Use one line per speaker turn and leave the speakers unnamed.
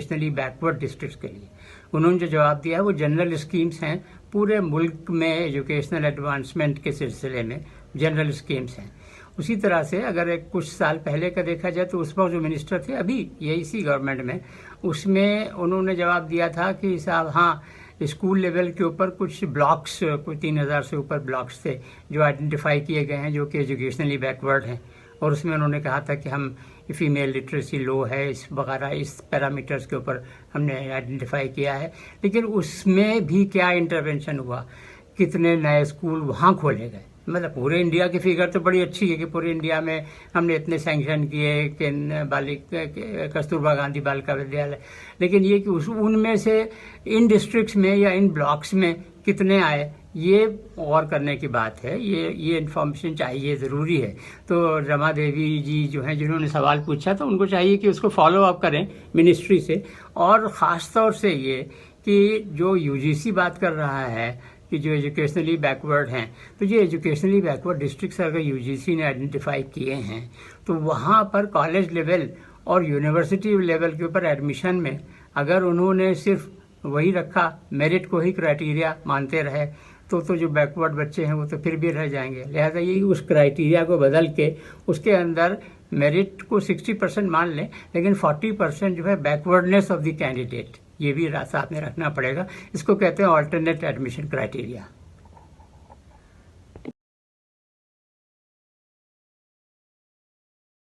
Educationally backward districts के लिए। उन्होंने जो जवाब दिया है वो जनरल स्कीम्स हैं, पूरे मुल्क में एजुकेशनल एडवांसमेंट के सिलसिले में जनरल स्कीम्स हैं। उसी तरह से अगर कुछ साल पहले का देखा जाए तो उस वक्त जो मिनिस्टर थे अभी इसी गवर्नमेंट में, उसमें उन्होंने जवाब दिया था कि साहब हाँ, स्कूल लेवल के ऊपर कुछ ब्लॉक्स, कुछ 3000 से ऊपर ब्लॉक्स थे जो आइडेंटिफाई किए गए हैं जो कि एजुकेशनली बैकवर्ड हैं, और उसमें उन्होंने कहा था कि हम फीमेल लिटरेसी लो है इस वगैरह इस पैरामीटर्स के ऊपर हमने आइडेंटिफाई किया है। लेकिन उसमें भी क्या इंटरवेंशन हुआ, कितने नए स्कूल वहाँ खोले गए। मतलब पूरे इंडिया की फिगर तो बड़ी अच्छी है कि पूरे इंडिया में हमने इतने सैंक्शन किए कि कस्तूरबा गांधी बालिका विद्यालय, लेकिन ये कि उनमें से इन डिस्ट्रिक्ट्स में या इन ब्लॉक्स में कितने आए, ये गौर करने की बात है। ये इन्फॉर्मेशन चाहिए, ज़रूरी है। तो रमा देवी जी जो हैं जिन्होंने सवाल पूछा, तो उनको चाहिए कि उसको फॉलो अप करें मिनिस्ट्री से, और ख़ास तौर से ये कि जो यूजीसी बात कर रहा है कि जो एजुकेशनली बैकवर्ड हैं, तो ये एजुकेशनली बैकवर्ड डिस्ट्रिक्ट्स अगर यूजीसी ने आइडेंटिफाई किए हैं तो वहाँ पर कॉलेज लेवल और यूनिवर्सिटी लेवल के ऊपर एडमिशन में अगर उन्होंने सिर्फ वही रखा, मेरिट को ही क्राइटेरिया मानते रहे, तो जो बैकवर्ड बच्चे हैं वो तो फिर भी रह जाएंगे। लिहाजा ये उस क्राइटेरिया को बदल के उसके अंदर मेरिट को 60% मान लें, लेकिन 40% जो है बैकवर्डनेस ऑफ द कैंडिडेट, ये भी साथ में रखना पड़ेगा। इसको कहते हैं ऑल्टरनेट एडमिशन क्राइटेरिया।